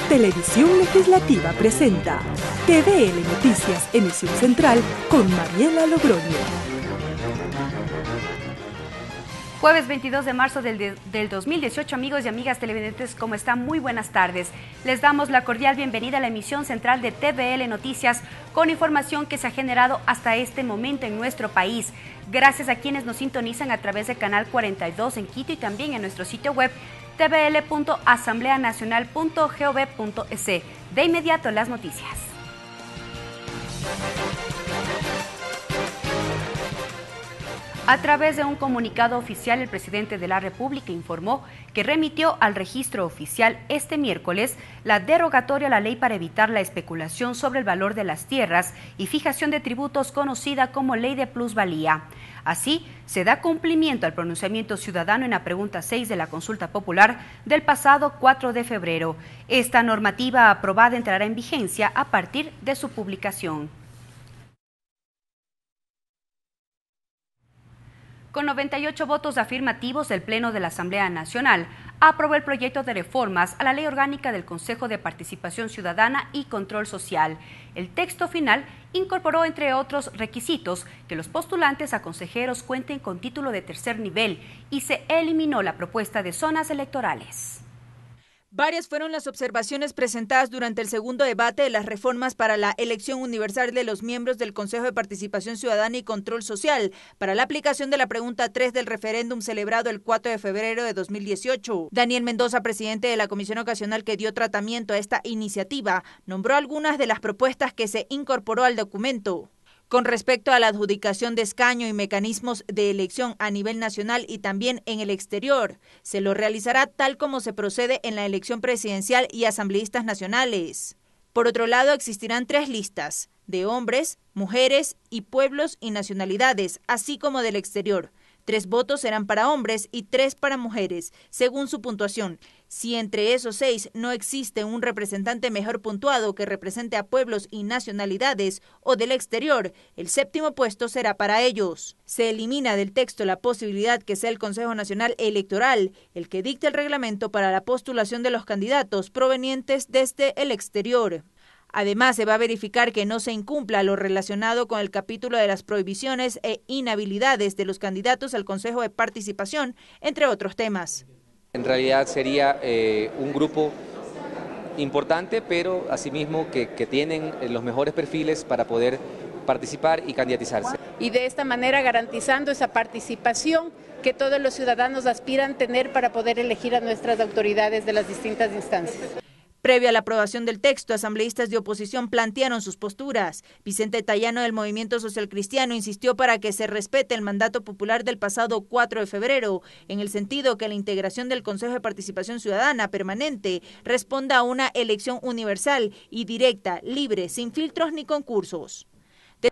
Televisión Legislativa presenta TVL Noticias, emisión central con Mariela Logroño. Jueves 22 de marzo del 2018, amigos y amigas televidentes, ¿cómo están? Muy buenas tardes. Les damos la cordial bienvenida a la emisión central de TVL Noticias con información que se ha generado hasta este momento en nuestro país. Gracias a quienes nos sintonizan a través de Canal 42 en Quito y también en nuestro sitio web tvl.asambleanacional.gov.es. De inmediato las noticias. A través de un comunicado oficial, el presidente de la República informó que remitió al registro oficial este miércoles la derogatoria a la ley para evitar la especulación sobre el valor de las tierras y fijación de tributos, conocida como Ley de Plusvalía. Así, se da cumplimiento al pronunciamiento ciudadano en la pregunta 6 de la consulta popular del pasado 4 de febrero. Esta normativa aprobada entrará en vigencia a partir de su publicación. Con 98 votos afirmativos, el Pleno de la Asamblea Nacional aprobó el proyecto de reformas a la Ley Orgánica del Consejo de Participación Ciudadana y Control Social. El texto final incorporó, entre otros requisitos, que los postulantes a consejeros cuenten con título de tercer nivel y se eliminó la propuesta de zonas electorales. Varias fueron las observaciones presentadas durante el segundo debate de las reformas para la elección universal de los miembros del Consejo de Participación Ciudadana y Control Social para la aplicación de la pregunta 3 del referéndum celebrado el 4 de febrero de 2018. Daniel Mendoza, presidente de la comisión ocasional que dio tratamiento a esta iniciativa, nombró algunas de las propuestas que se incorporó al documento. Con respecto a la adjudicación de escaño y mecanismos de elección a nivel nacional y también en el exterior, se lo realizará tal como se procede en la elección presidencial y asambleístas nacionales. Por otro lado, existirán 3 listas, de hombres, mujeres y pueblos y nacionalidades, así como del exterior. 3 votos serán para hombres y 3 para mujeres, según su puntuación. Si entre esos 6 no existe un representante mejor puntuado que represente a pueblos y nacionalidades o del exterior, el 7º puesto será para ellos. Se elimina del texto la posibilidad que sea el Consejo Nacional Electoral el que dicte el reglamento para la postulación de los candidatos provenientes desde el exterior. Además, se va a verificar que no se incumpla lo relacionado con el capítulo de las prohibiciones e inhabilidades de los candidatos al Consejo de Participación, entre otros temas. En realidad sería un grupo importante, pero asimismo que tienen los mejores perfiles para poder participar y candidatizarse. Y de esta manera garantizando esa participación que todos los ciudadanos aspiran tener para poder elegir a nuestras autoridades de las distintas instancias. Previo a la aprobación del texto, asambleístas de oposición plantearon sus posturas. Vicente Tayano del Movimiento Social Cristiano insistió para que se respete el mandato popular del pasado 4 de febrero, en el sentido que la integración del Consejo de Participación Ciudadana permanente responda a una elección universal y directa, libre, sin filtros ni concursos.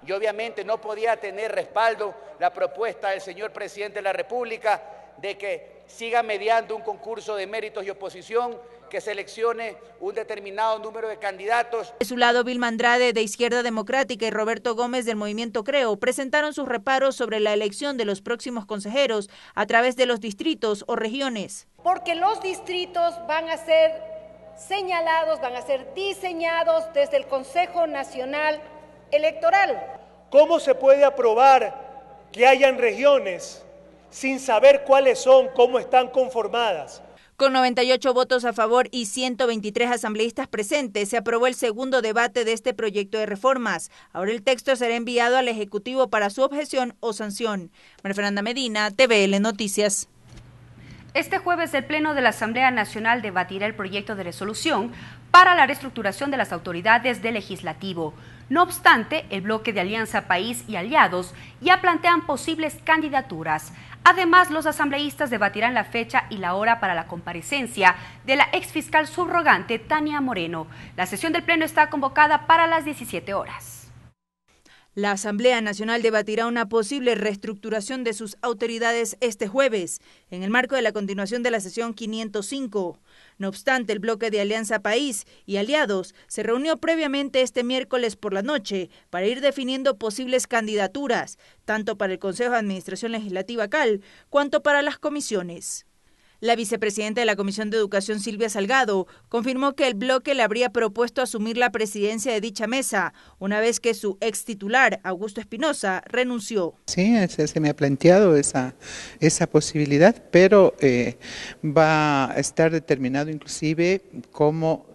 Y obviamente no podía tener respaldo la propuesta del señor presidente de la República de que siga mediando un concurso de méritos y oposición, que seleccione un determinado número de candidatos. De su lado, Vilma Andrade de Izquierda Democrática y Roberto Gómez del Movimiento Creo presentaron sus reparos sobre la elección de los próximos consejeros a través de los distritos o regiones. Porque los distritos van a ser señalados, van a ser diseñados desde el Consejo Nacional Electoral. ¿Cómo se puede aprobar que hayan regiones sin saber cuáles son, cómo están conformadas? Con 98 votos a favor y 123 asambleístas presentes, se aprobó el segundo debate de este proyecto de reformas. Ahora el texto será enviado al Ejecutivo para su objeción o sanción. María Fernanda Medina, TVL Noticias. Este jueves el Pleno de la Asamblea Nacional debatirá el proyecto de resolución para la reestructuración de las autoridades del Legislativo. No obstante, el bloque de Alianza País y aliados ya plantean posibles candidaturas. Además, los asambleístas debatirán la fecha y la hora para la comparecencia de la exfiscal subrogante Tania Moreno. La sesión del Pleno está convocada para las 17 horas. La Asamblea Nacional debatirá una posible reestructuración de sus autoridades este jueves, en el marco de la continuación de la sesión 505. No obstante, el bloque de Alianza País y aliados se reunió previamente este miércoles por la noche para ir definiendo posibles candidaturas, tanto para el Consejo de Administración Legislativa CAL, cuanto para las comisiones. La vicepresidenta de la Comisión de Educación, Silvia Salgado, confirmó que el bloque le habría propuesto asumir la presidencia de dicha mesa, una vez que su ex titular, Augusto Espinosa, renunció. Sí, se me ha planteado esa posibilidad, pero va a estar determinado inclusive cómo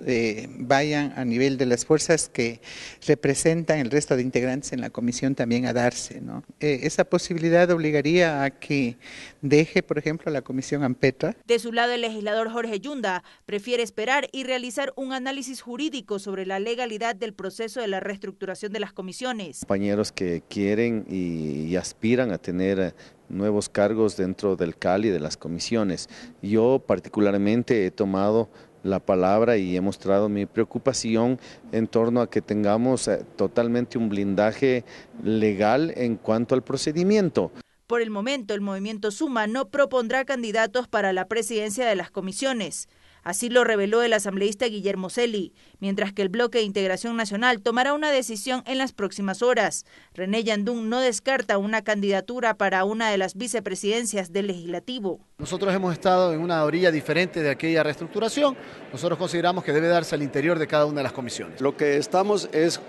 vayan a nivel de las fuerzas que representan el resto de integrantes en la comisión también a darse, ¿no? Esa posibilidad obligaría a que deje, por ejemplo, la comisión Ampetra. De su lado, el legislador Jorge Yunda prefiere esperar y realizar un análisis jurídico sobre la legalidad del proceso de la reestructuración de las comisiones. Compañeros que quieren y aspiran a tener nuevos cargos dentro del CAL y de las comisiones. Yo particularmente he tomado la palabra y he mostrado mi preocupación en torno a que tengamos totalmente un blindaje legal en cuanto al procedimiento. Por el momento, el movimiento Suma no propondrá candidatos para la presidencia de las comisiones. Así lo reveló el asambleísta Guillermo Celi, mientras que el Bloque de Integración Nacional tomará una decisión en las próximas horas. René Yandún no descarta una candidatura para una de las vicepresidencias del Legislativo. Nosotros hemos estado en una orilla diferente de aquella reestructuración. Nosotros consideramos que debe darse al interior de cada una de las comisiones. Lo que estamos es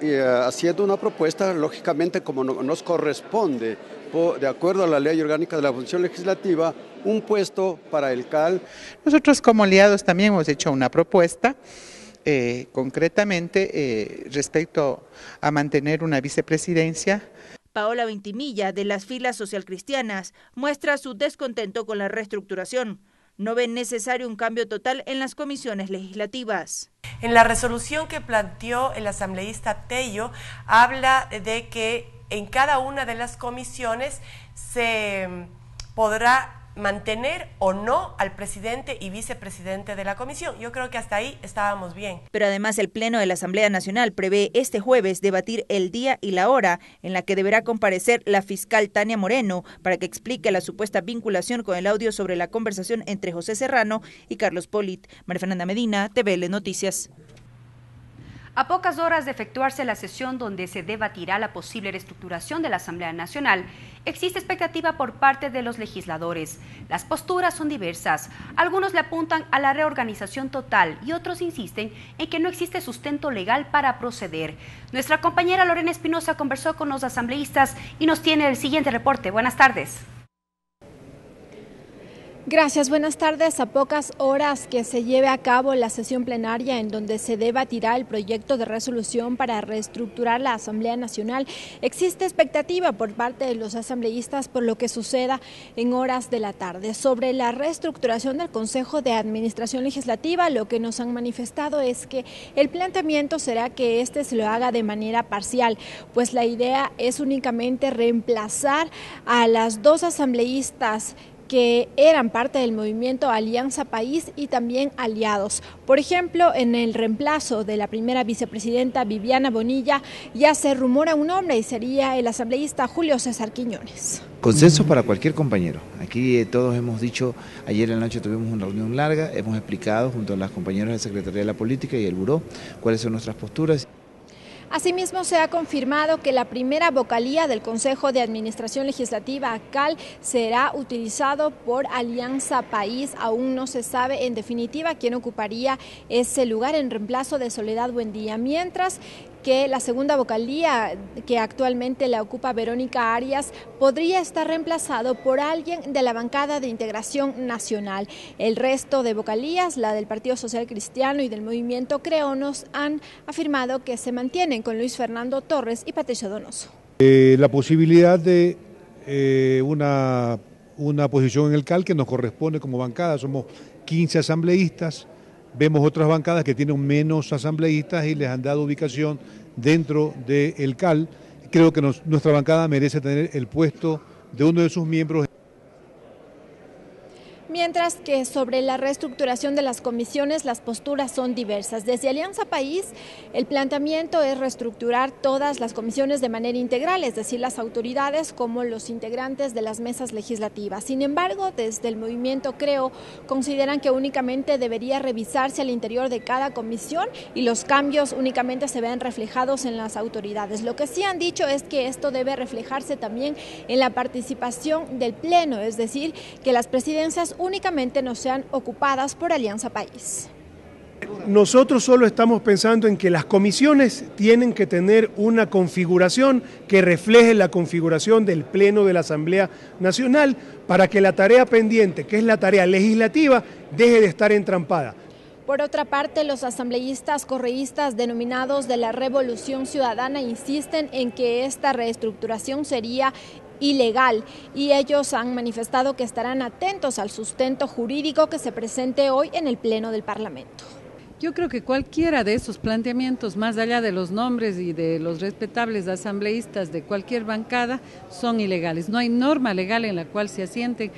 haciendo una propuesta, lógicamente como nos corresponde, de acuerdo a la Ley Orgánica de la Función Legislativa, un puesto para el CAL. Nosotros como aliados también hemos hecho una propuesta, concretamente respecto a mantener una vicepresidencia. Paola Ventimilla, de las filas socialcristianas, muestra su descontento con la reestructuración. No ven necesario un cambio total en las comisiones legislativas. En la resolución que planteó el asambleísta Tello, habla de que en cada una de las comisiones se podrá mantener o no al presidente y vicepresidente de la comisión. Yo creo que hasta ahí estábamos bien. Pero además el Pleno de la Asamblea Nacional prevé este jueves debatir el día y la hora en la que deberá comparecer la fiscal Tania Moreno para que explique la supuesta vinculación con el audio sobre la conversación entre José Serrano y Carlos Polit. María Fernanda Medina, TVL Noticias. A pocas horas de efectuarse la sesión donde se debatirá la posible reestructuración de la Asamblea Nacional, existe expectativa por parte de los legisladores. Las posturas son diversas. Algunos le apuntan a la reorganización total y otros insisten en que no existe sustento legal para proceder. Nuestra compañera Lorena Espinosa conversó con los asambleístas y nos tiene el siguiente reporte. Buenas tardes. Gracias, buenas tardes. A pocas horas que se lleve a cabo la sesión plenaria en donde se debatirá el proyecto de resolución para reestructurar la Asamblea Nacional, existe expectativa por parte de los asambleístas por lo que suceda en horas de la tarde. Sobre la reestructuración del Consejo de Administración Legislativa, lo que nos han manifestado es que el planteamiento será que este se lo haga de manera parcial, pues la idea es únicamente reemplazar a las dos asambleístas que eran parte del movimiento Alianza País y también aliados. Por ejemplo, en el reemplazo de la primera vicepresidenta Viviana Bonilla ya se rumora un nombre y sería el asambleísta Julio César Quiñones. Consenso para cualquier compañero. Aquí todos hemos dicho, ayer en la noche tuvimos una reunión larga, hemos explicado junto a las compañeras de Secretaría de la Política y el Buró cuáles son nuestras posturas. Asimismo, se ha confirmado que la primera vocalía del Consejo de Administración Legislativa, CAL, será utilizado por Alianza País. Aún no se sabe en definitiva quién ocuparía ese lugar en reemplazo de Soledad Buendía, mientras que la segunda vocalía, que actualmente la ocupa Verónica Arias, podría estar reemplazado por alguien de la bancada de Integración Nacional. El resto de vocalías, la del Partido Social Cristiano y del Movimiento Creonos, han afirmado que se mantienen con Luis Fernando Torres y Patricio Donoso. La posibilidad de una posición en el CAL que nos corresponde como bancada, somos 15 asambleístas. Vemos otras bancadas que tienen menos asambleístas y les han dado ubicación dentro del CAL. Creo que nuestra bancada merece tener el puesto de uno de sus miembros. Mientras que sobre la reestructuración de las comisiones las posturas son diversas. Desde Alianza País el planteamiento es reestructurar todas las comisiones de manera integral, es decir, las autoridades como los integrantes de las mesas legislativas. Sin embargo, desde el movimiento Creo consideran que únicamente debería revisarse al interior de cada comisión y los cambios únicamente se ven reflejados en las autoridades. Lo que sí han dicho es que esto debe reflejarse también en la participación del Pleno, es decir, que las presidencias únicamente únicamente no sean ocupadas por Alianza País. Nosotros solo estamos pensando en que las comisiones tienen que tener una configuración que refleje la configuración del Pleno de la Asamblea Nacional para que la tarea pendiente, que es la tarea legislativa, deje de estar entrampada. Por otra parte, los asambleístas correístas denominados de la Revolución Ciudadana insisten en que esta reestructuración sería ilegal y ellos han manifestado que estarán atentos al sustento jurídico que se presente hoy en el Pleno del Parlamento. Yo creo que cualquiera de esos planteamientos, más allá de los nombres y de los respetables asambleístas de cualquier bancada, son ilegales. No hay norma legal en la cual se asienten.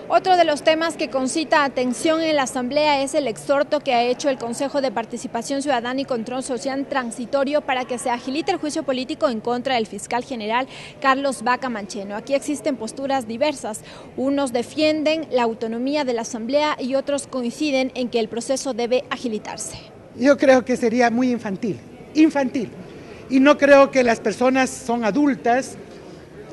Otro de los temas que concita atención en la Asamblea es el exhorto que ha hecho el Consejo de Participación Ciudadana y Control Social transitorio para que se agilite el juicio político en contra del fiscal general Carlos Vaca Mancheno. Aquí existen posturas diversas. Unos defienden la autonomía de la Asamblea y otros coinciden en que el proceso debe agilitarse. Yo creo que sería muy infantil, y no creo que las personas son adultas,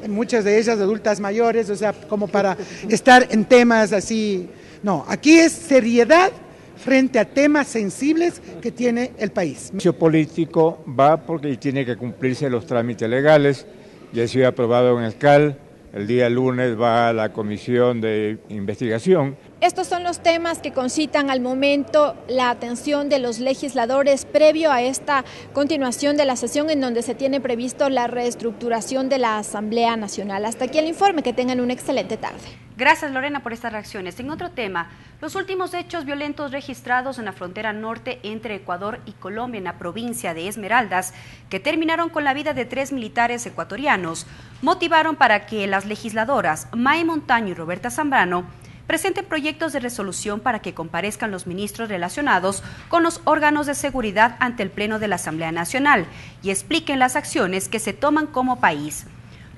muchas de ellas adultas mayores, o sea, como para estar en temas así. No, aquí es seriedad frente a temas sensibles que tiene el país. El juicio político va porque tiene que cumplirse los trámites legales, ya ha sido aprobado en el CAL, el día lunes va a la comisión de investigación. Estos son los temas que concitan al momento la atención de los legisladores previo a esta continuación de la sesión en donde se tiene previsto la reestructuración de la Asamblea Nacional. Hasta aquí el informe, que tengan una excelente tarde. Gracias, Lorena, por estas reacciones. En otro tema, los últimos hechos violentos registrados en la frontera norte entre Ecuador y Colombia en la provincia de Esmeraldas, que terminaron con la vida de 3 militares ecuatorianos, motivaron para que las legisladoras May Montaño y Roberta Zambrano presenten proyectos de resolución para que comparezcan los ministros relacionados con los órganos de seguridad ante el Pleno de la Asamblea Nacional y expliquen las acciones que se toman como país.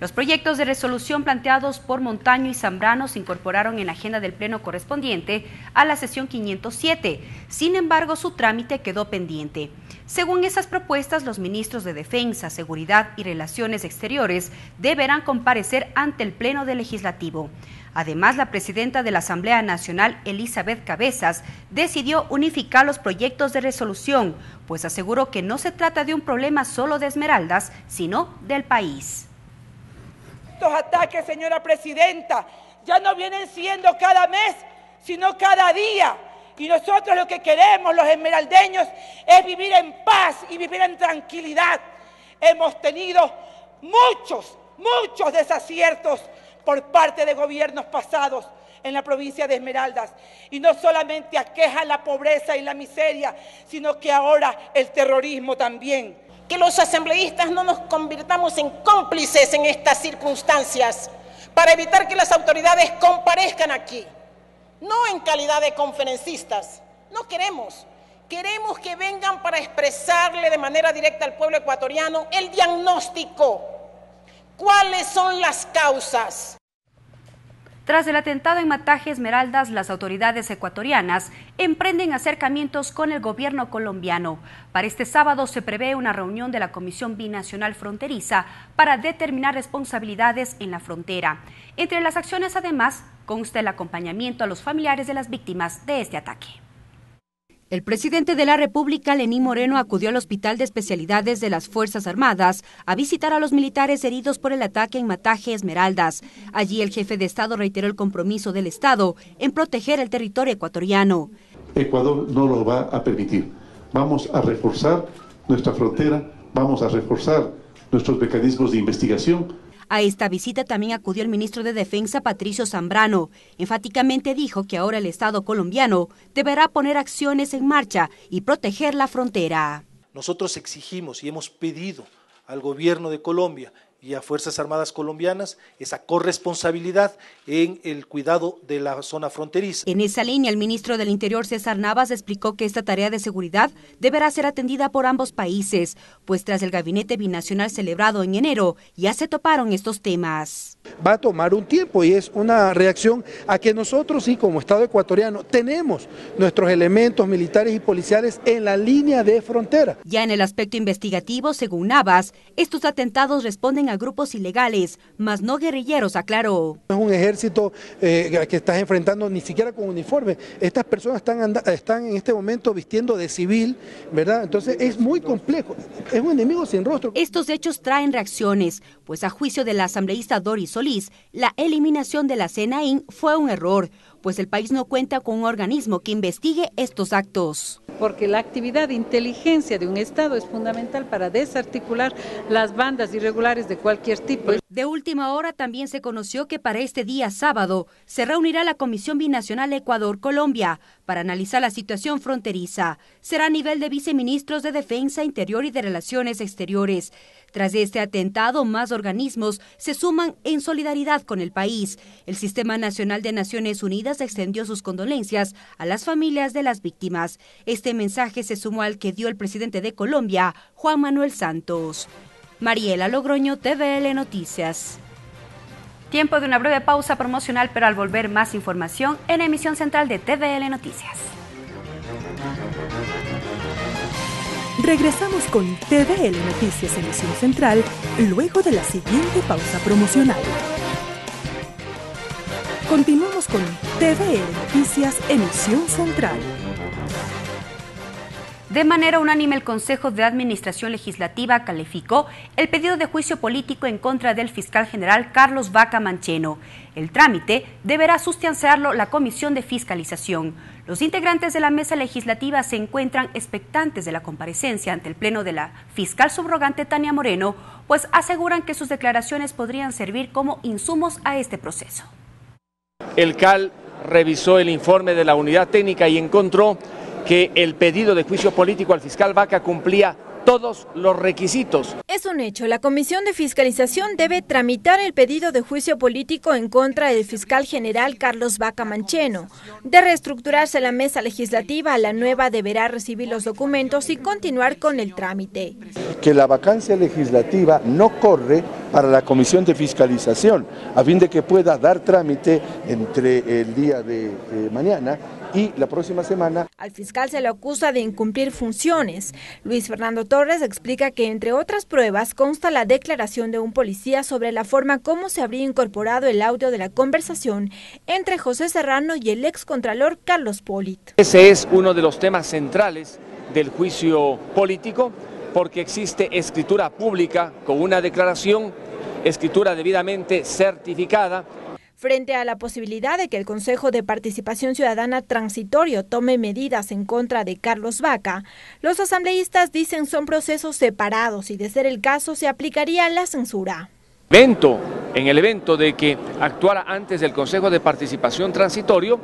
Los proyectos de resolución planteados por Montaño y Zambrano se incorporaron en la agenda del Pleno correspondiente a la sesión 507. Sin embargo, su trámite quedó pendiente. Según esas propuestas, los ministros de Defensa, Seguridad y Relaciones Exteriores deberán comparecer ante el Pleno del Legislativo. Además, la presidenta de la Asamblea Nacional, Elizabeth Cabezas, decidió unificar los proyectos de resolución, pues aseguró que no se trata de un problema solo de Esmeraldas, sino del país. Estos ataques, señora presidenta, ya no vienen siendo cada mes, sino cada día. Y nosotros lo que queremos, los esmeraldeños, es vivir en paz y vivir en tranquilidad. Hemos tenido muchos desaciertos por parte de gobiernos pasados en la provincia de Esmeraldas. Y no solamente aqueja la pobreza y la miseria, sino que ahora el terrorismo también. Que los asambleístas no nos convirtamos en cómplices en estas circunstancias para evitar que las autoridades comparezcan aquí, no en calidad de conferencistas. No queremos que vengan para expresarle de manera directa al pueblo ecuatoriano el diagnóstico. ¿Cuáles son las causas? Tras el atentado en Mataje, Esmeraldas, las autoridades ecuatorianas emprenden acercamientos con el gobierno colombiano. Para este sábado se prevé una reunión de la Comisión Binacional Fronteriza para determinar responsabilidades en la frontera. Entre las acciones, además, consta el acompañamiento a los familiares de las víctimas de este ataque. El presidente de la República, Lenín Moreno, acudió al Hospital de Especialidades de las Fuerzas Armadas a visitar a los militares heridos por el ataque en Mataje, Esmeraldas. Allí el jefe de Estado reiteró el compromiso del Estado en proteger el territorio ecuatoriano. Ecuador no lo va a permitir. Vamos a reforzar nuestra frontera, vamos a reforzar nuestros mecanismos de investigación. A esta visita también acudió el ministro de Defensa, Patricio Zambrano. Enfáticamente dijo que ahora el Estado colombiano deberá poner acciones en marcha y proteger la frontera. Nosotros exigimos y hemos pedido al gobierno de Colombia y a Fuerzas Armadas colombianas esa corresponsabilidad en el cuidado de la zona fronteriza. En esa línea, el ministro del Interior, César Navas, explicó que esta tarea de seguridad deberá ser atendida por ambos países, pues tras el gabinete binacional celebrado en enero, ya se toparon estos temas. Va a tomar un tiempo y es una reacción a que nosotros sí, como Estado ecuatoriano, tenemos nuestros elementos militares y policiales en la línea de frontera. Ya en el aspecto investigativo, según Navas, estos atentados responden a grupos ilegales, mas no guerrilleros, aclaró. No es un ejército que estás enfrentando ni siquiera con uniforme. Estas personas están en este momento vistiendo de civil, ¿verdad? Entonces es muy complejo. Es un enemigo sin rostro. Estos hechos traen reacciones, pues a juicio de la asambleísta Doris Solís, la eliminación de la CNAIN fue un error, pues el país no cuenta con un organismo que investigue estos actos. Porque la actividad de inteligencia de un Estado es fundamental para desarticular las bandas irregulares de cualquier tipo. De última hora también se conoció que para este día sábado se reunirá la Comisión Binacional Ecuador-Colombia para analizar la situación fronteriza. Será a nivel de viceministros de Defensa, Interior y de Relaciones Exteriores. Tras este atentado, más organismos se suman en solidaridad con el país. El Sistema Nacional de Naciones Unidas extendió sus condolencias a las familias de las víctimas. Este mensaje se sumó al que dio el presidente de Colombia, Juan Manuel Santos. Mariela Logroño, TVL Noticias. Tiempo de una breve pausa promocional, pero al volver más información en emisión central de TVL Noticias. Regresamos con TVL Noticias Emisión Central luego de la siguiente pausa promocional. Continuamos con TVL Noticias Emisión Central. De manera unánime, el Consejo de Administración Legislativa calificó el pedido de juicio político en contra del fiscal general Carlos Vaca Mancheno. El trámite deberá sustanciarlo la Comisión de Fiscalización. Los integrantes de la mesa legislativa se encuentran expectantes de la comparecencia ante el Pleno de la fiscal subrogante Tania Moreno, pues aseguran que sus declaraciones podrían servir como insumos a este proceso. El CAL revisó el informe de la unidad técnica y encontró que el pedido de juicio político al fiscal Vaca cumplía todos los requisitos. Es un hecho, la Comisión de Fiscalización debe tramitar el pedido de juicio político en contra del fiscal general Carlos Vaca Mancheno. De reestructurarse la mesa legislativa, la nueva deberá recibir los documentos y continuar con el trámite. Que la vacancia legislativa no corre para la Comisión de Fiscalización, a fin de que pueda dar trámite entre el día de mañana y la próxima semana. Al fiscal se le acusa de incumplir funciones. Luis Fernando Torres explica que, entre otras pruebas, consta la declaración de un policía sobre la forma como se habría incorporado el audio de la conversación entre José Serrano y el excontralor Carlos Polit. Ese es uno de los temas centrales del juicio político, porque existe escritura pública con una declaración, escritura debidamente certificada. Frente a la posibilidad de que el Consejo de Participación Ciudadana Transitorio tome medidas en contra de Carlos Vaca, los asambleístas dicen son procesos separados y, de ser el caso, se aplicaría la censura. En el evento de que actuara antes del Consejo de Participación Transitorio,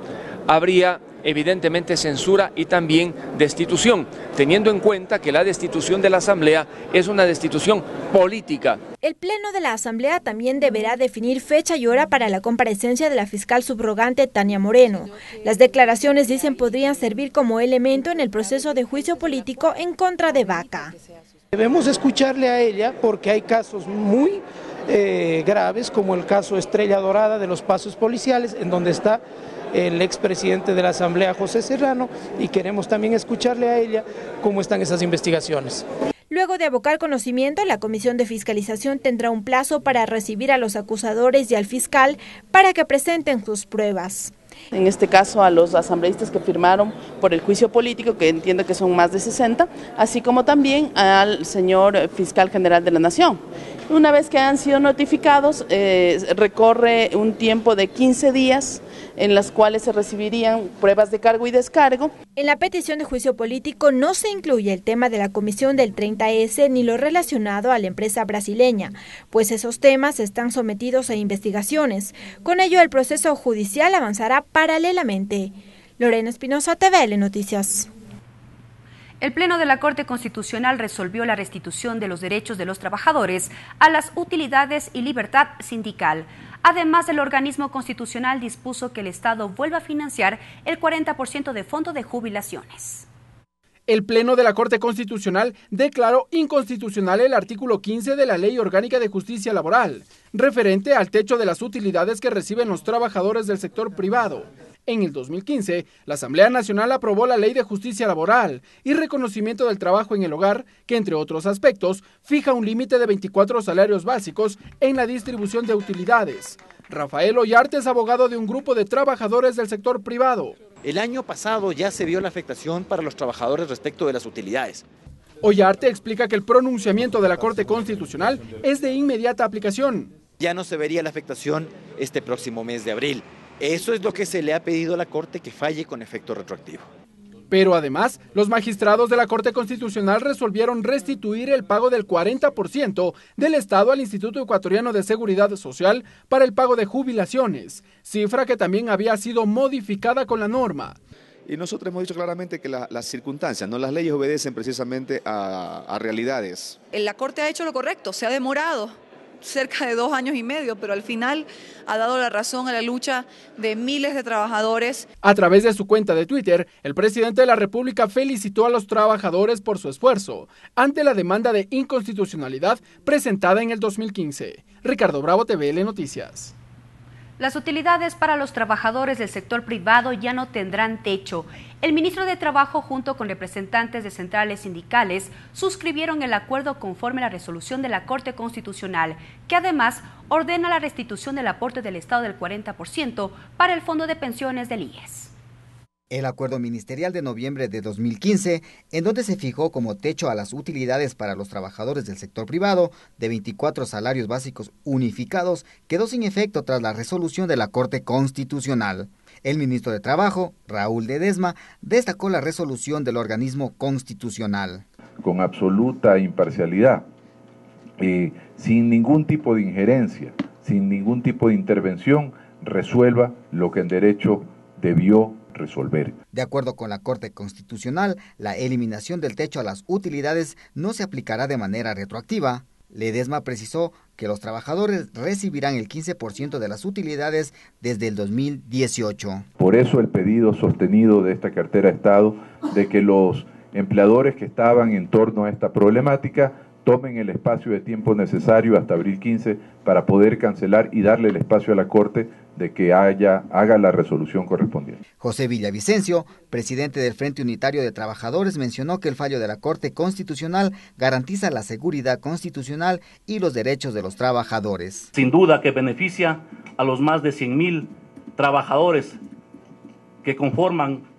habría evidentemente censura y también destitución, teniendo en cuenta que la destitución de la Asamblea es una destitución política. El Pleno de la Asamblea también deberá definir fecha y hora para la comparecencia de la fiscal subrogante Tania Moreno. Las declaraciones, dicen, podrían servir como elemento en el proceso de juicio político en contra de Vaca. Debemos escucharle a ella porque hay casos muy graves, como el caso Estrella Dorada de los pasos policiales, en donde está el expresidente de la Asamblea, José Serrano, y queremos también escucharle a ella cómo están esas investigaciones. Luego de abocar conocimiento, la Comisión de Fiscalización tendrá un plazo para recibir a los acusadores y al fiscal para que presenten sus pruebas. En este caso a los asambleístas que firmaron por el juicio político, que entiendo que son más de 60, así como también al señor fiscal general de la Nación. Una vez que han sido notificados, recorre un tiempo de 15 días en las cuales se recibirían pruebas de cargo y descargo. En la petición de juicio político no se incluye el tema de la comisión del 30S ni lo relacionado a la empresa brasileña, pues esos temas están sometidos a investigaciones. Con ello, el proceso judicial avanzará paralelamente. Lorena Espinosa, TVL Noticias. El Pleno de la Corte Constitucional resolvió la restitución de los derechos de los trabajadores a las utilidades y libertad sindical. Además, el organismo constitucional dispuso que el Estado vuelva a financiar el 40% de fondo de jubilaciones. El Pleno de la Corte Constitucional declaró inconstitucional el artículo 15 de la Ley Orgánica de Justicia Laboral, referente al techo de las utilidades que reciben los trabajadores del sector privado. En el 2015, la Asamblea Nacional aprobó la Ley de Justicia Laboral y Reconocimiento del Trabajo en el Hogar, que entre otros aspectos, fija un límite de 24 salarios básicos en la distribución de utilidades. Rafael Ollarte es abogado de un grupo de trabajadores del sector privado. El año pasado ya se vio la afectación para los trabajadores respecto de las utilidades. Ollarte explica que el pronunciamiento de la Corte Constitucional es de inmediata aplicación. Ya no se vería la afectación este próximo mes de abril. Eso es lo que se le ha pedido a la Corte, que falle con efecto retroactivo. Pero además, los magistrados de la Corte Constitucional resolvieron restituir el pago del 40% del Estado al Instituto Ecuatoriano de Seguridad Social para el pago de jubilaciones, cifra que también había sido modificada con la norma. Y nosotros hemos dicho claramente que las circunstancias, no las leyes, obedecen precisamente a realidades. La Corte ha hecho lo correcto, se ha demorado cerca de 2 años y medio, pero al final ha dado la razón a la lucha de miles de trabajadores. A través de su cuenta de Twitter, el presidente de la República felicitó a los trabajadores por su esfuerzo ante la demanda de inconstitucionalidad presentada en el 2015. Ricardo Bravo, TVL Noticias. Las utilidades para los trabajadores del sector privado ya no tendrán techo. El ministro de Trabajo, junto con representantes de centrales sindicales, suscribieron el acuerdo conforme a la resolución de la Corte Constitucional, que además ordena la restitución del aporte del Estado del 40% para el Fondo de Pensiones del IES. El acuerdo ministerial de noviembre de 2015, en donde se fijó como techo a las utilidades para los trabajadores del sector privado de 24 salarios básicos unificados, quedó sin efecto tras la resolución de la Corte Constitucional. El ministro de Trabajo, Raúl Ledesma, destacó la resolución del organismo constitucional. Con absoluta imparcialidad, sin ningún tipo de injerencia, sin ningún tipo de intervención, resuelva lo que en derecho debió resolver. De acuerdo con la Corte Constitucional, la eliminación del techo a las utilidades no se aplicará de manera retroactiva. Ledesma precisó que los trabajadores recibirán el 15% de las utilidades desde el 2018. Por eso el pedido sostenido de esta cartera de Estado de que los empleadores que estaban en torno a esta problemática tomen el espacio de tiempo necesario hasta abril 15 para poder cancelar y darle el espacio a la Corte de que haga la resolución correspondiente. José Villavicencio, presidente del Frente Unitario de Trabajadores, mencionó que el fallo de la Corte Constitucional garantiza la seguridad constitucional y los derechos de los trabajadores. Sin duda que beneficia a los más de 100,000 trabajadores que conforman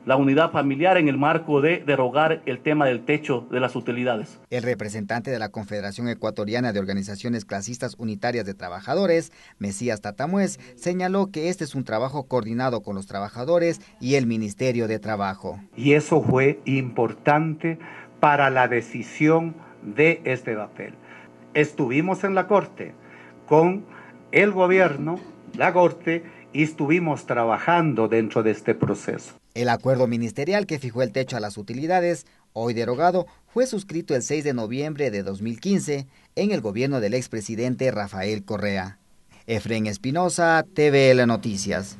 la unidad familiar en el marco de derogar el tema del techo de las utilidades. El representante de la Confederación Ecuatoriana de Organizaciones Clasistas Unitarias de Trabajadores, Mesías Tatamuez, señaló que este es un trabajo coordinado con los trabajadores y el Ministerio de Trabajo. Y eso fue importante para la decisión de este papel. Estuvimos en la Corte con el gobierno, la Corte, y estuvimos trabajando dentro de este proceso. El acuerdo ministerial que fijó el techo a las utilidades, hoy derogado, fue suscrito el 6 de noviembre de 2015 en el gobierno del expresidente Rafael Correa. Efren Espinosa, TVL Noticias.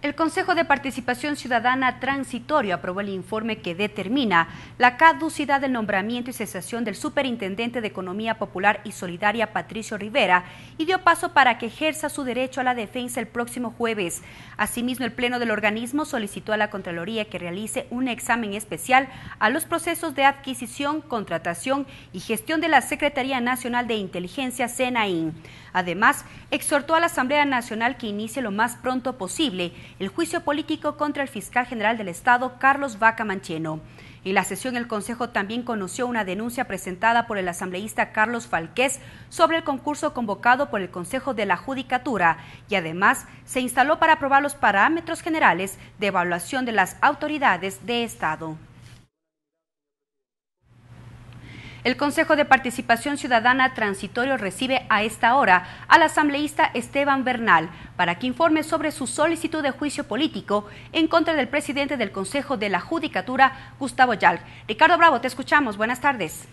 El Consejo de Participación Ciudadana Transitorio aprobó el informe que determina la caducidad del nombramiento y cesación del Superintendente de Economía Popular y Solidaria Patricio Rivera y dio paso para que ejerza su derecho a la defensa el próximo jueves. Asimismo, el Pleno del organismo solicitó a la Contraloría que realice un examen especial a los procesos de adquisición, contratación y gestión de la Secretaría Nacional de Inteligencia, SENAIN. Además, exhortó a la Asamblea Nacional que inicie lo más pronto posible el juicio político contra el fiscal general del Estado, Carlos Vaca Mancheno. En la sesión, el Consejo también conoció una denuncia presentada por el asambleísta Carlos Falqués sobre el concurso convocado por el Consejo de la Judicatura y además se instaló para aprobar los parámetros generales de evaluación de las autoridades de Estado. El Consejo de Participación Ciudadana Transitorio recibe a esta hora al asambleísta Esteban Bernal para que informe sobre su solicitud de juicio político en contra del presidente del Consejo de la Judicatura, Gustavo Yalc. Ricardo Bravo, te escuchamos. Buenas tardes.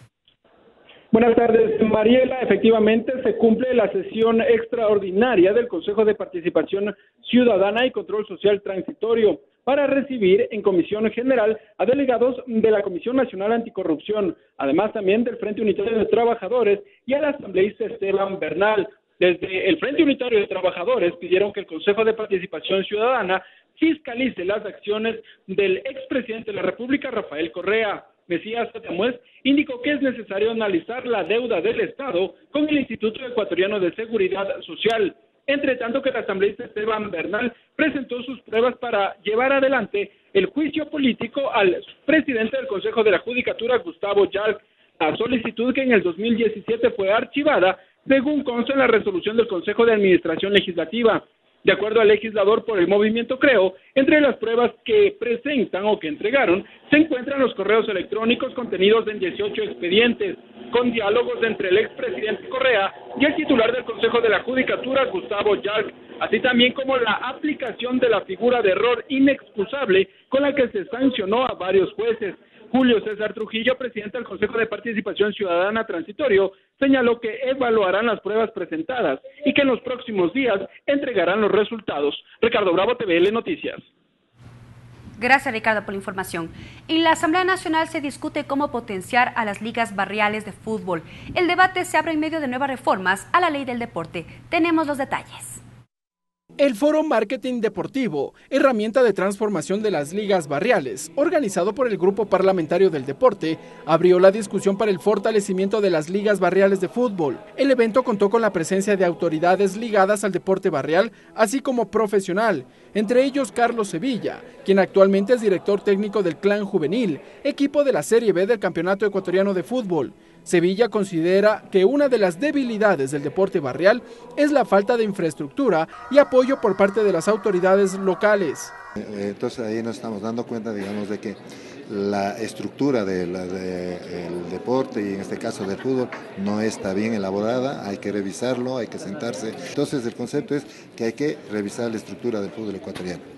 Buenas tardes, Mariela. Efectivamente, se cumple la sesión extraordinaria del Consejo de Participación Ciudadana y Control Social Transitorio para recibir en Comisión General a delegados de la Comisión Nacional Anticorrupción, además también del Frente Unitario de Trabajadores y al asambleísta Esteban Bernal. Desde el Frente Unitario de Trabajadores pidieron que el Consejo de Participación Ciudadana fiscalice las acciones del expresidente de la República, Rafael Correa. Mesías Tamuez indicó que es necesario analizar la deuda del Estado con el Instituto Ecuatoriano de Seguridad Social. Entre tanto que el asambleísta Esteban Bernal presentó sus pruebas para llevar adelante el juicio político al presidente del Consejo de la Judicatura, Gustavo Yalc. La solicitud, que en el 2017 fue archivada, según consta en la resolución del Consejo de Administración Legislativa. De acuerdo al legislador por el movimiento Creo, entre las pruebas que presentan o que entregaron se encuentran los correos electrónicos contenidos en 18 expedientes, con diálogos entre el expresidente Correa y el titular del Consejo de la Judicatura, Gustavo Yalc, así también como la aplicación de la figura de error inexcusable con la que se sancionó a varios jueces. Julio César Trujillo, presidente del Consejo de Participación Ciudadana Transitorio, señaló que evaluarán las pruebas presentadas y que en los próximos días entregarán los resultados. Ricardo Bravo, TVL Noticias. Gracias, Ricardo, por la información. En la Asamblea Nacional se discute cómo potenciar a las ligas barriales de fútbol. El debate se abre en medio de nuevas reformas a la ley del deporte. Tenemos los detalles. El Foro Marketing Deportivo, herramienta de transformación de las ligas barriales, organizado por el Grupo Parlamentario del Deporte, abrió la discusión para el fortalecimiento de las ligas barriales de fútbol. El evento contó con la presencia de autoridades ligadas al deporte barrial, así como profesional, entre ellos Carlos Sevilla, quien actualmente es director técnico del Clan Juvenil, equipo de la Serie B del Campeonato Ecuatoriano de Fútbol. Sevilla considera que una de las debilidades del deporte barrial es la falta de infraestructura y apoyo por parte de las autoridades locales. Entonces ahí nos estamos dando cuenta, digamos, de que la estructura del deporte, y en este caso del fútbol, no está bien elaborada, hay que revisarlo, hay que sentarse. Entonces el concepto es que hay que revisar la estructura del fútbol ecuatoriano.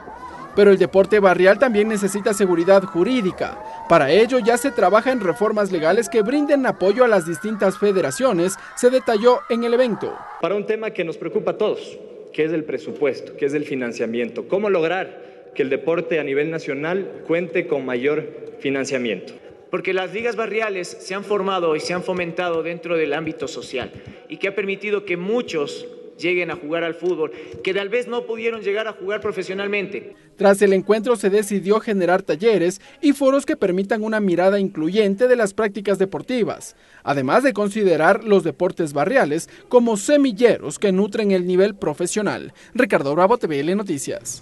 Pero el deporte barrial también necesita seguridad jurídica. Para ello ya se trabaja en reformas legales que brinden apoyo a las distintas federaciones, se detalló en el evento. Para un tema que nos preocupa a todos, que es el presupuesto, que es el financiamiento. ¿Cómo lograr que el deporte a nivel nacional cuente con mayor financiamiento? Porque las ligas barriales se han formado y se han fomentado dentro del ámbito social y que ha permitido que muchos lleguen a jugar al fútbol, que tal vez no pudieron llegar a jugar profesionalmente. Tras el encuentro se decidió generar talleres y foros que permitan una mirada incluyente de las prácticas deportivas, además de considerar los deportes barriales como semilleros que nutren el nivel profesional. Ricardo Bravo, TVL Noticias.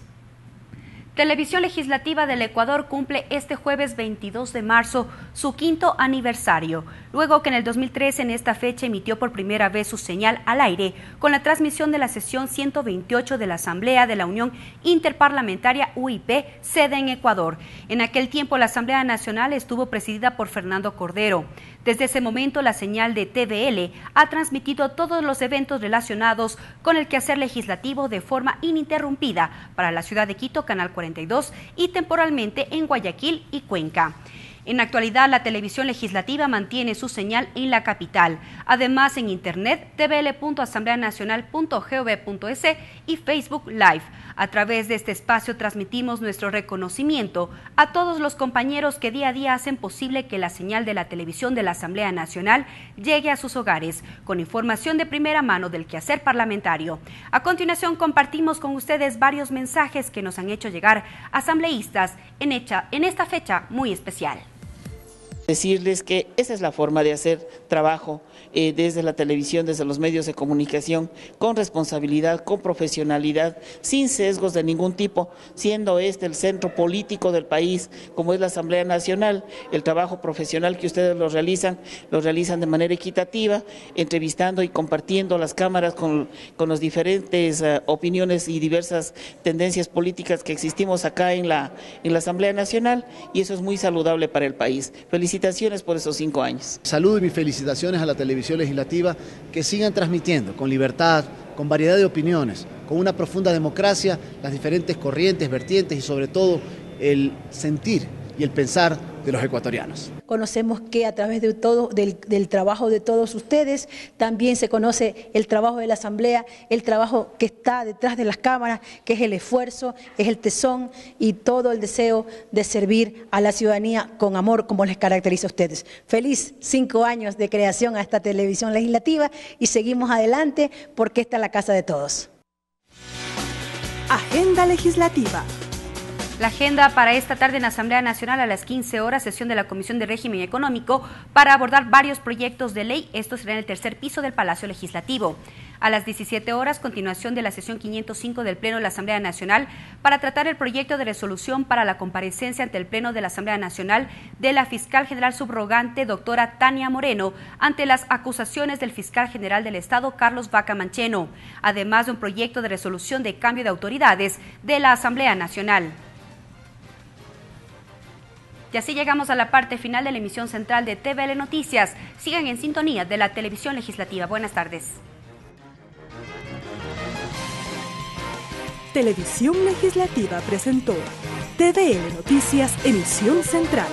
Televisión Legislativa del Ecuador cumple este jueves 22 de marzo su 5º aniversario, luego que en el 2013 en esta fecha emitió por primera vez su señal al aire con la transmisión de la sesión 128 de la Asamblea de la Unión Interparlamentaria UIP, sede en Ecuador. En aquel tiempo la Asamblea Nacional estuvo presidida por Fernando Cordero. Desde ese momento la señal de TVL ha transmitido todos los eventos relacionados con el quehacer legislativo de forma ininterrumpida para la ciudad de Quito, Canal 42, y temporalmente en Guayaquil y Cuenca. En la actualidad, la televisión legislativa mantiene su señal en la capital. Además, en internet, tvl.asambleanacional.gov.es y Facebook Live. A través de este espacio transmitimos nuestro reconocimiento a todos los compañeros que día a día hacen posible que la señal de la televisión de la Asamblea Nacional llegue a sus hogares, con información de primera mano del quehacer parlamentario. A continuación, compartimos con ustedes varios mensajes que nos han hecho llegar asambleístas en esta fecha muy especial. Decirles que esa es la forma de hacer trabajo desde la televisión, desde los medios de comunicación, con responsabilidad, con profesionalidad, sin sesgos de ningún tipo, siendo este el centro político del país, como es la Asamblea Nacional. El trabajo profesional que ustedes lo realizan de manera equitativa, entrevistando y compartiendo las cámaras con las diferentes opiniones y diversas tendencias políticas que existimos acá en la Asamblea Nacional, y eso es muy saludable para el país. Felicitaciones por esos 5 años. Saludo y mis felicitaciones a la televisión legislativa, que sigan transmitiendo con libertad, con variedad de opiniones, con una profunda democracia, las diferentes corrientes, vertientes y sobre todo el sentir y el pensar de los ecuatorianos. Conocemos que a través de todo, del trabajo de todos ustedes, también se conoce el trabajo de la Asamblea, el trabajo que está detrás de las cámaras, que es el esfuerzo, es el tesón y todo el deseo de servir a la ciudadanía con amor, como les caracteriza a ustedes. Feliz 5 años de creación a esta televisión legislativa y seguimos adelante porque esta es la casa de todos. Agenda legislativa. La agenda para esta tarde en la Asamblea Nacional a las 15 horas, sesión de la Comisión de Régimen Económico para abordar varios proyectos de ley. Esto será en el tercer piso del Palacio Legislativo. A las 17 horas, continuación de la sesión 505 del Pleno de la Asamblea Nacional para tratar el proyecto de resolución para la comparecencia ante el Pleno de la Asamblea Nacional de la Fiscal General Subrogante, doctora Tania Moreno, ante las acusaciones del Fiscal General del Estado, Carlos Vaca Mancheno, además de un proyecto de resolución de cambio de autoridades de la Asamblea Nacional. Y así llegamos a la parte final de la emisión central de TVL Noticias. Sigan en sintonía de la televisión legislativa. Buenas tardes. Televisión Legislativa presentó TVL Noticias, emisión central.